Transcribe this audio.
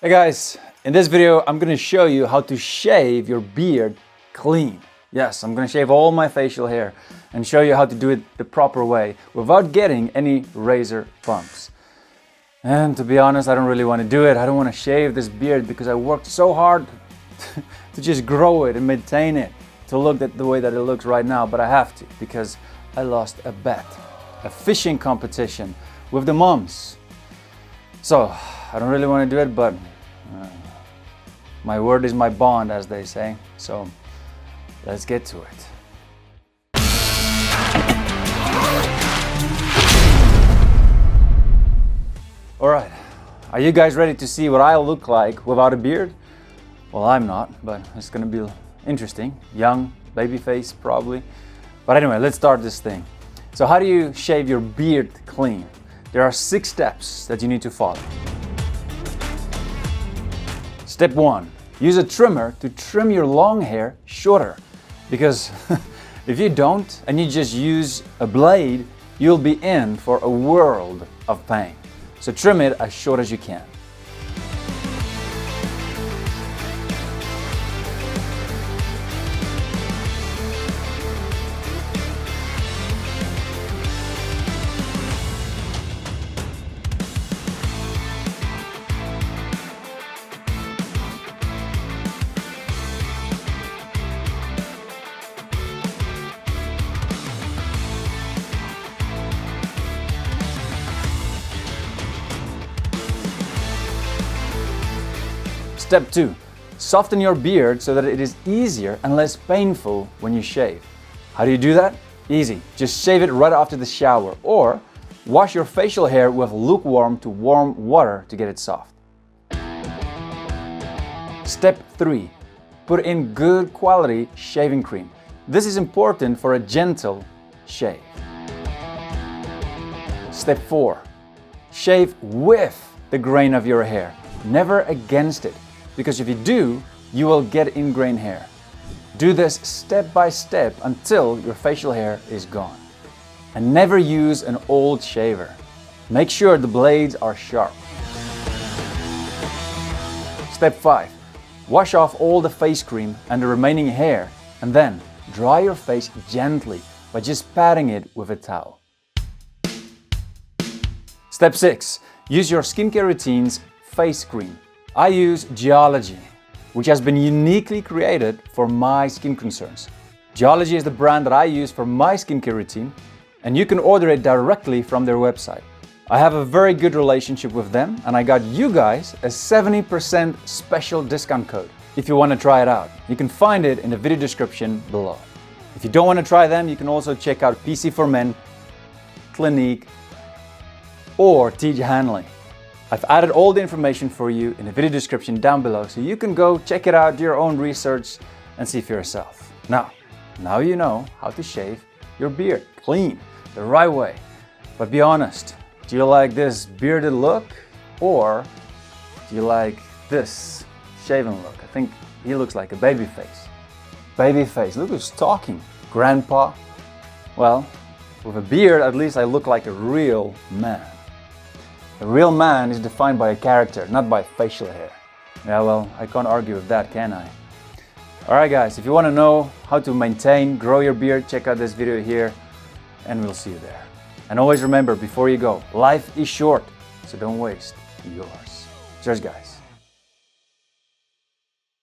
Hey guys, in this video I'm going to show you how to shave your beard clean. Yes, I'm going to shave all my facial hair and show you how to do it the proper way without getting any razor bumps. And to be honest, I don't really want to do it. I don't want to shave this beard because I worked so hard to just grow it and maintain it to look the way that it looks right now, but I have to because I lost a bet, a fishing competition with the moms. So I don't really want to do it, but my word is my bond, as they say. So let's get to it. All right, are you guys ready to see what I look like without a beard? Well, I'm not, but it's gonna be interesting. Young, baby face probably. But anyway, let's start this thing. So how do you shave your beard clean? There are 6 steps that you need to follow. Step 1, use a trimmer to trim your long hair shorter. Because if you don't and you just use a blade, you'll be in for a world of pain. So trim it as short as you can. Step 2, soften your beard so that it is easier and less painful when you shave. How do you do that? Easy, just shave it right after the shower or wash your facial hair with lukewarm to warm water to get it soft. Step 3, put in good quality shaving cream. This is important for a gentle shave. Step 4, shave with the grain of your hair, never against it. Because if you do, you will get ingrained hair. Do this step by step until your facial hair is gone. And never use an old shaver. Make sure the blades are sharp. Step 5. Wash off all the face cream and the remaining hair and then dry your face gently by just patting it with a towel. Step 6. Use your skincare routine's face cream. I use GEOLOGIE, which has been uniquely created for my skin concerns. GEOLOGIE is the brand that I use for my skincare routine, and you can order it directly from their website. I have a very good relationship with them, and I got you guys a 70% special discount code if you want to try it out. You can find it in the video description below. If you don't want to try them, you can also check out PC for Men, Clinique, or Teach Hanley. I've added all the information for you in the video description down below, so you can go check it out, do your own research, and see for yourself. Now you know how to shave your beard clean, the right way. But be honest, do you like this bearded look, or do you like this shaven look? I think he looks like a baby face. Baby face, look who's talking. Grandpa. Well, with a beard, at least I look like a real man. A real man is defined by a character, not by facial hair. Yeah, well, I can't argue with that, can I? Alright guys, if you want to know how to maintain, grow your beard, check out this video here, and we'll see you there. And always remember, before you go, life is short, so don't waste yours. Cheers guys.